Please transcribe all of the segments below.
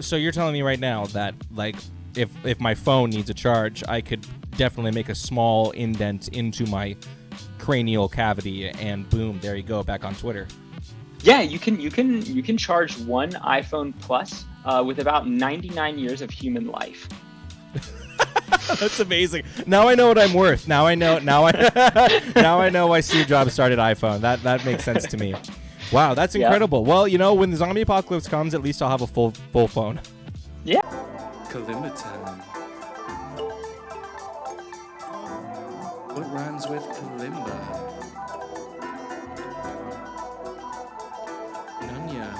So you're telling me right now that, like, if my phone needs a charge, I could definitely make a small indent into my cranial cavity, and boom, there you go, back on Twitter. Yeah, you can charge one iPhone Plus with about 99 years of human life. That's amazing. Now I know what I'm worth. Now I know why Steve Jobs started iPhone. That makes sense to me. Wow, that's incredible. Yeah. Well, you know, when the zombie apocalypse comes, at least I'll have a full phone. Yeah. Kalimba time. What rhymes with Kalimba? Nunya.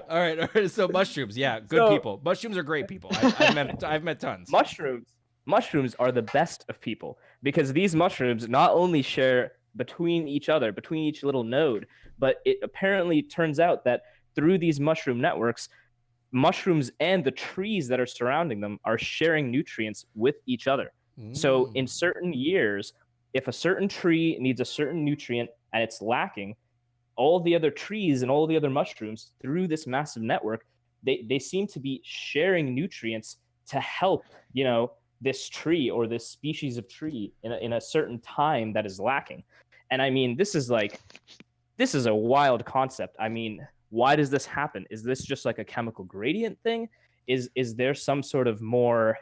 All right. So mushrooms, yeah, good people. Mushrooms are great people. I've met tons. Mushrooms are the best of people, because these mushrooms not only share between each other, between each little node, but it apparently turns out that through these mushroom networks, mushrooms and the trees that are surrounding them are sharing nutrients with each other. So in certain years, if a certain tree needs a certain nutrient and it's lacking, all the other trees and all the other mushrooms through this massive network, they seem to be sharing nutrients to help, you know, this tree or this species of tree in a certain time that is lacking. And I mean, this is a wild concept. I mean, why does this happen? Is this just like a chemical gradient thing? Is there some sort of more,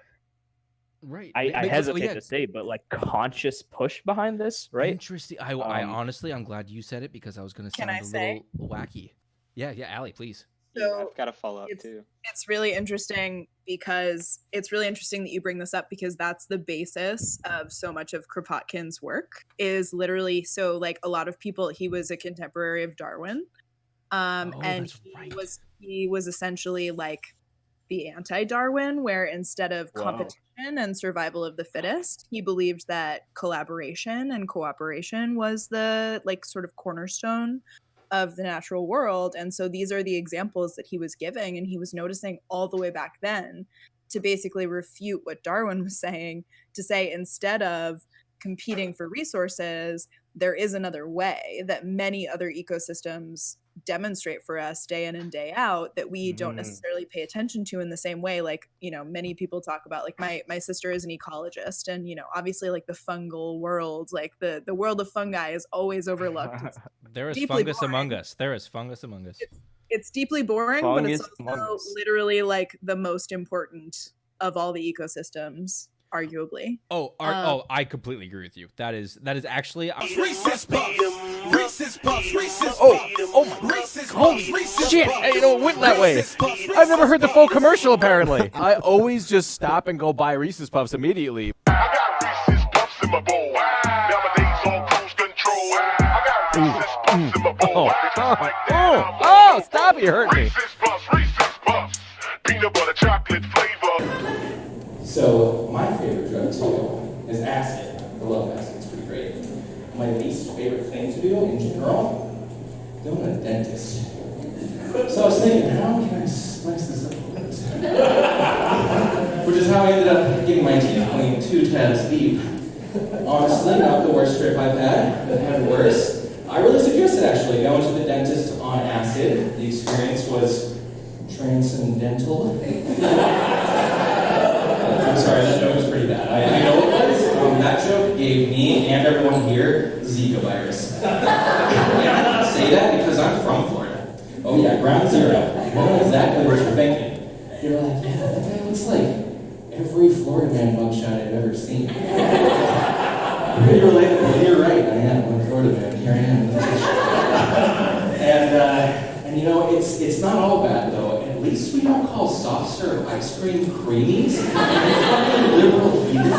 right? I hesitate to say, but like conscious push behind this, right? Interesting. I honestly, I'm glad you said it, because I was going to sound little wacky. Yeah, Allie, please. So I've got to follow up too. It's really interesting because it's really interesting that you bring this up, because that's the basis of so much of Kropotkin's work. Is literally, so like a lot of people, he was a contemporary of Darwin, and he was essentially like the anti-Darwin, where instead of competition and survival of the fittest, he believed that collaboration and cooperation was the like sort of cornerstone of the natural world. And so these are the examples that he was giving, and he was noticing all the way back then to basically refute what Darwin was saying, to say instead of competing for resources, there is another way that many other ecosystems demonstrate for us day in and day out that we don't necessarily pay attention to in the same way. Like, you know, many people talk about, like my sister is an ecologist, and, you know, obviously like the fungal world, like the world of fungi is always overlooked. There is fungus among us. There is fungus among us. It's deeply boring, but it's also literally like the most important of all the ecosystems, arguably. I completely agree with you. That is actually Reese's Puffs. Reese's Puffs. Reese's oh my Reese's holy shit! You know, it went that way. I've never heard the full commercial. Apparently, I always just stop and go buy Reese's Puffs immediately. I got Reese's Puffs in my bowl. Nowadays on cruise control. I got Reese's Puffs in my bowl. Oh! Stop! You hurt me. Reese's Puffs. Peanut butter chocolate flavor. So my favorite drug too is acid. I love acid. It's pretty great. My least favorite thing to do in general, go to a dentist. So I was thinking, how can I spice this up a little bit? Which is how I ended up getting my teeth cleaned 2 tabs deep. Honestly, not the worst trip I've had. I've had worse. I really suggest it actually. Going to the dentist on acid. The experience was transcendental. I'm sorry, that joke was pretty bad. I know it was. That joke gave me and everyone here Zika virus. Yeah, I say that because I'm from Florida. Oh yeah, ground zero. I know exactly what you're thinking. You're like, yeah, that guy looks like every Florida man mugshot I've ever seen. Pretty relatable. You're right, I am. I'm a Florida man. Here I am. And you know, it's not all bad though. At least we don't call soft serve ice cream creamies. Fucking liberal heathens.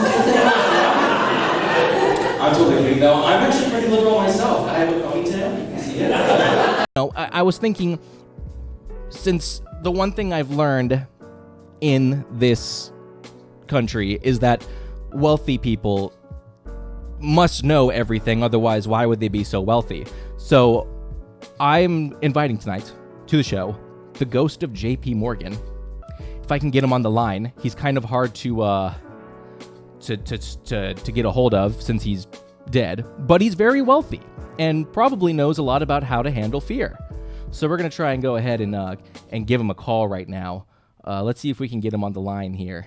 I'm totally kidding though. I'm actually pretty liberal myself. I have a ponytail. You can see it. No, I was thinking, since the one thing I've learned in this country is that wealthy people must know everything, otherwise why would they be so wealthy? So I'm inviting tonight to the show the ghost of JP Morgan. If I can get him on the line, he's kind of hard to get a hold of since he's dead, but he's very wealthy and probably knows a lot about how to handle fear. So we're gonna try and go ahead and give him a call right now. Let's see if we can get him on the line here.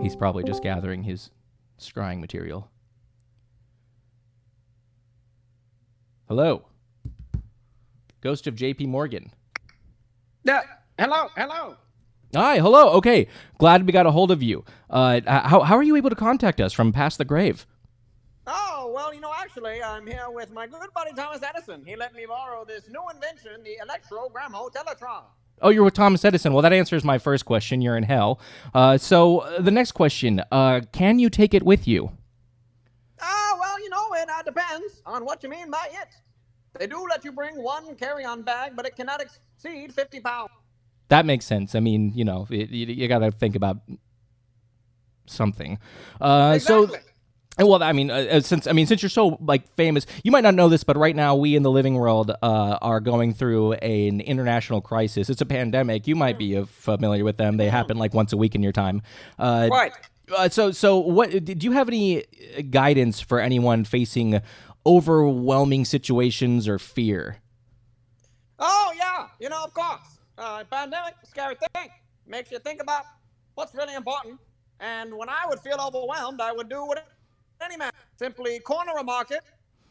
He's probably just gathering his scrying material. Hello. Ghost of JP Morgan. Yeah. Hello. Hi, hello. Okay, glad we got a hold of you. How are you able to contact us from past the grave? Oh, well, actually, I'm here with my good buddy Thomas Edison. He let me borrow this new invention, the electrogrammoteletron. Oh, you're with Thomas Edison. Well, that answers my first question. You're in hell. So the next question, can you take it with you? Well, it depends on what you mean by it. They do let you bring one carry-on bag, but it cannot exceed 50 pounds. That makes sense. I mean, you got to think about something. Exactly. Well, I mean, since you're so famous, you might not know this, but right now we in the living world are going through an international crisis. It's a pandemic. You might be familiar with them. They happen once a week in your time. Right. So what do you have any guidance for anyone facing overwhelming situations or fear? Oh, yeah. Of course. Pandemic, scary thing. Makes you think about what's really important. And when I would feel overwhelmed, I would do what any man. Simply corner a market,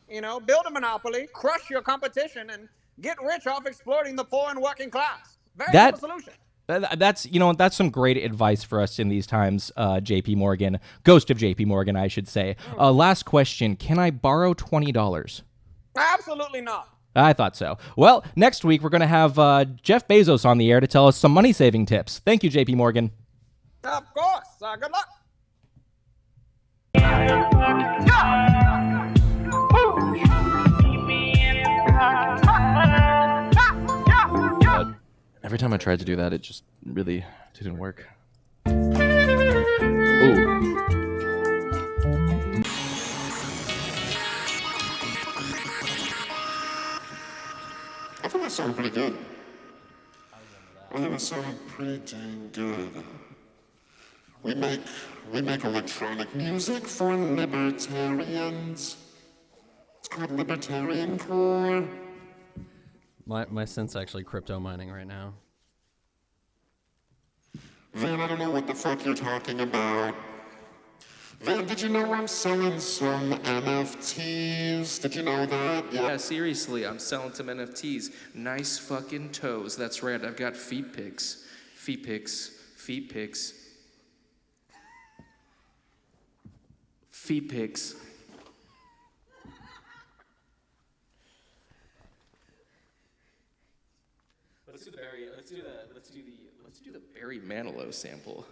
build a monopoly, crush your competition, and get rich off exploiting the poor and working class. Very simple solution. That's some great advice for us in these times, JP Morgan. Ghost of JP Morgan, I should say. Last question. Can I borrow $20? Absolutely not. I thought so. Well, next week we're going to have Jeff Bezos on the air to tell us some money-saving tips. Thank you, JP Morgan. Of course. Good luck. Every time I tried to do that, it just really didn't work. Ooh. I think that sounded pretty good. I think it sounded pretty dang good. We make electronic music for libertarians. It's called Libertarian Core. My synth's actually crypto mining right now. Van, I don't know what the fuck you're talking about. Van, did you know I'm selling some NFTs? Did you know that? Yeah, seriously, I'm selling some NFTs. Nice fucking toes. That's right, I've got feet pics. Feet pics. Feet pics. Feet pics. Let's do the Barry Manilow sample.